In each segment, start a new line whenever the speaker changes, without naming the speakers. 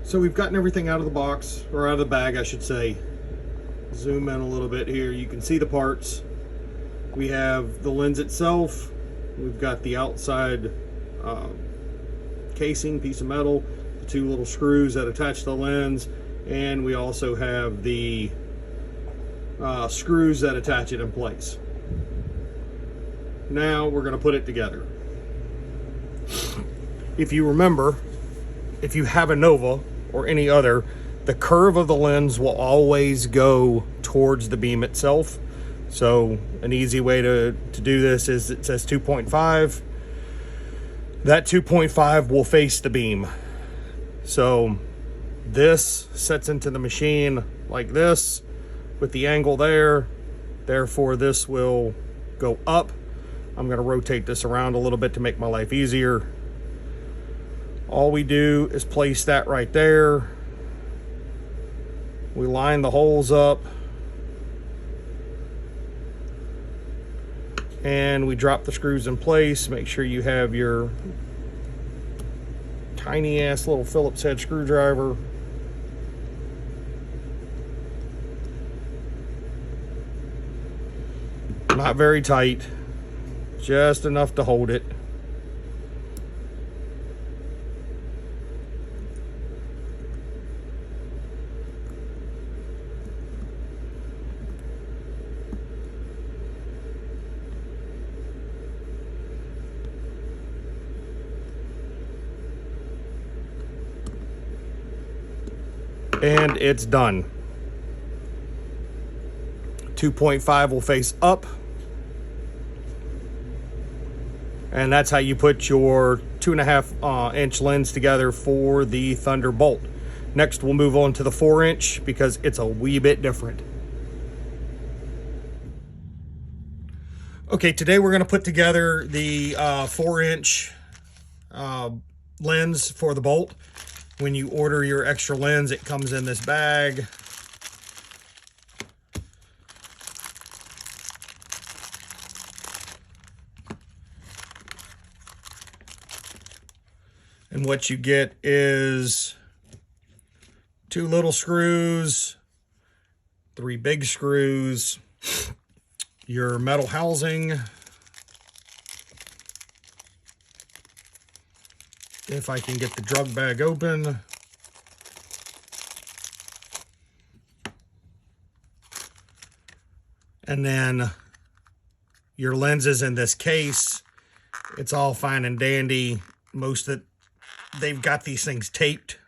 So we've gotten everything out of the box, or out of the bag I should say. Zoom in a little bit here. You can see the parts. We have the lens itself. We've got the outside casing, piece of metal, the two little screws that attach the lens, and we also have the screws that attach it in place. Now we're going to put it together. If you remember, if you have a Nova or any other, the curve of the lens will always go towards the beam itself. So an easy way to do this is, it says 2.5. That 2.5 will face the beam. So this sets into the machine like this with the angle there. Therefore this will go up. I'm going to rotate this around a little bit to make my life easier. All we do is place that right there. We line the holes up. And we drop the screws in place. Make sure you have your tiny ass little Phillips head screwdriver. Not very tight, just enough to hold it. And it's done. 2.5 will face up. And that's how you put your 2.5 inch lens together for the Thunderbolt. Next, we'll move on to the 4-inch because it's a wee bit different. Okay, today we're going to put together the 4-inch lens for the Bolt. When you order your extra lens, it comes in this bag. And what you get is 2 little screws, 3 big screws, your metal housing. If I can get the drug bag open. And then your lenses in this case. It's all fine and dandy. Most of they've got these things taped.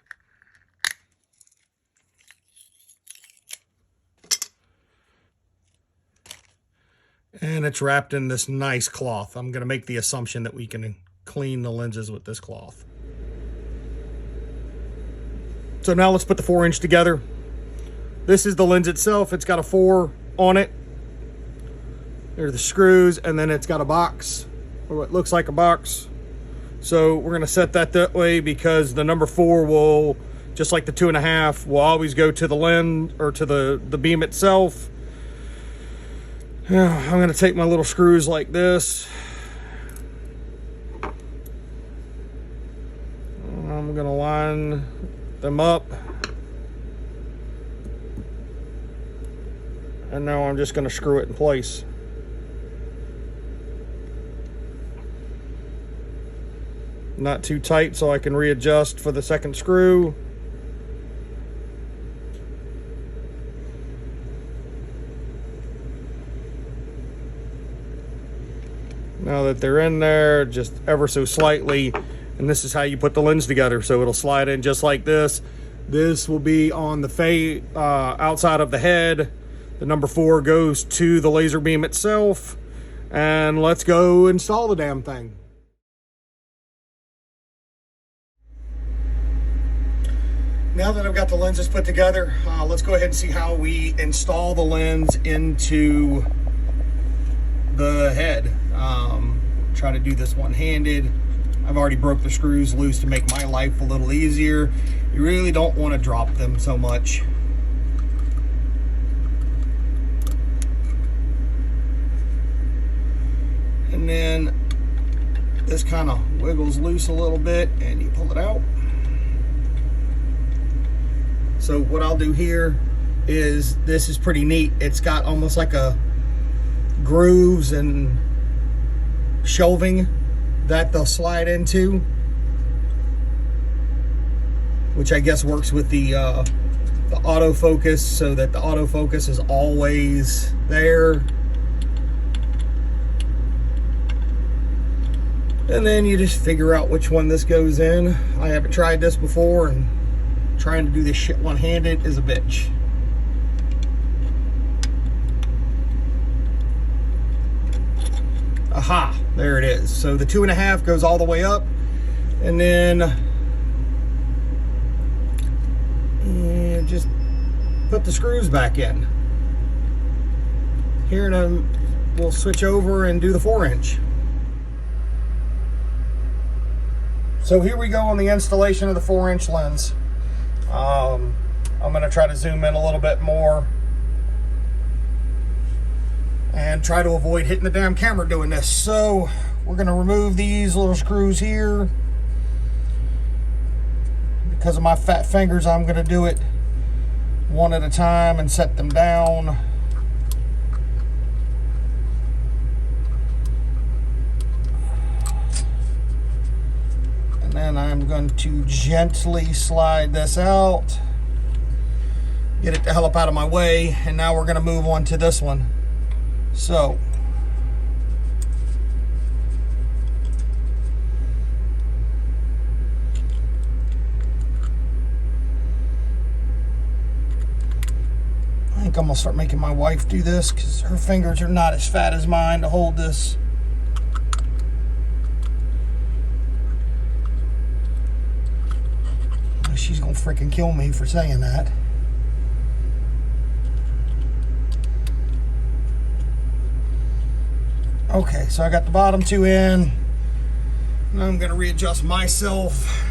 And it's wrapped in this nice cloth. I'm going to make the assumption that we can clean the lenses with this cloth. So now let's put the 4-inch together. This is the lens itself. It's got a 4 on it. There's the screws, and then it's got a box, or what looks like a box. So we're going to set that way because the number 4 will, just like the 2.5, will always go to the lens or to the beam itself. I'm going to take my little screws like this. I'm going to line them up. And now I'm just going to screw it in place. Not too tight so I can readjust for the second screw. Now that they're in there, just ever so slightly, and this is how you put the lens together. So it'll slide in just like this. This will be on the outside of the head. The number 4 goes to the laser beam itself. And let's go install the damn thing. Now that I've got the lenses put together, let's go ahead and see how we install the lens into the head. Try to do this one-handed. I've already broke the screws loose to make my life a little easier. You really don't want to drop them so much. And then this kind of wiggles loose a little bit and you pull it out. So what I'll do here is, this is pretty neat. It's got almost like a grooves and shelving that they'll slide into, which I guess works with the autofocus, so that the autofocus is always there. And then you just figure out which one this goes in. I haven't tried this before, and trying to do this shit one-handed is a bitch. Aha, there it is. So the 2.5 goes all the way up, and then just put the screws back in here, and then we'll switch over and do the 4-inch. So here we go on the installation of the 4-inch lens. I'm going to try to zoom in a little bit more and try to avoid hitting the damn camera doing this. So we're going to remove these little screws here. Because of my fat fingers, I'm going to do it one at a time and set them down. And then I'm going to gently slide this out, get it the hell up out of my way, and now we're going to move on to this one. So I think I'm gonna start making my wife do this, because her fingers are not as fat as mine to hold this. She's gonna freaking kill me for saying that. Okay, so I got the bottom 2 in. Now I'm gonna readjust myself.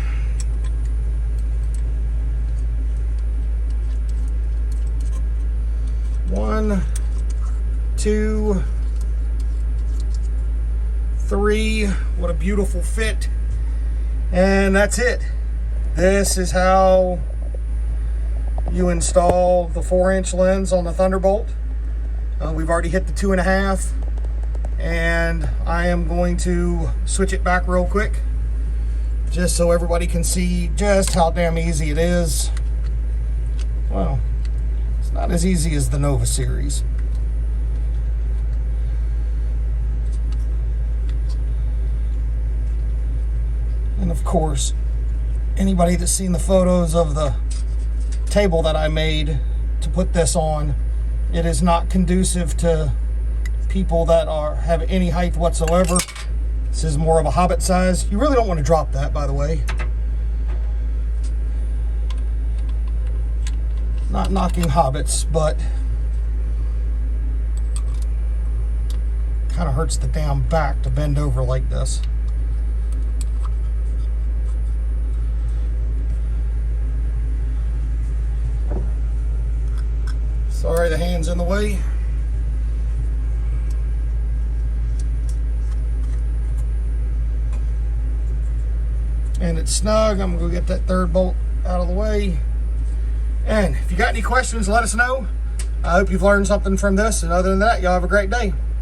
One, 2, 3. What a beautiful fit. And that's it. This is how you install the 4-inch lens on the Thunderbolt. We've already hit the 2.5, and I am going to switch it back real quick, just so everybody can see just how damn easy it is. Well, it's not as easy as the Nova series. And of course, anybody that's seen the photos of the table that I made to put this on, it is not conducive to people that have any height whatsoever. This is more of a hobbit size. You really don't want to drop that, by the way. Not knocking hobbits, but kind of hurts the damn back to bend over like this. Sorry, the hand's in the way. And it's snug. I'm gonna go get that third bolt out of the way. And if you got any questions, let us know. I hope you've learned something from this. And other than that, y'all have a great day.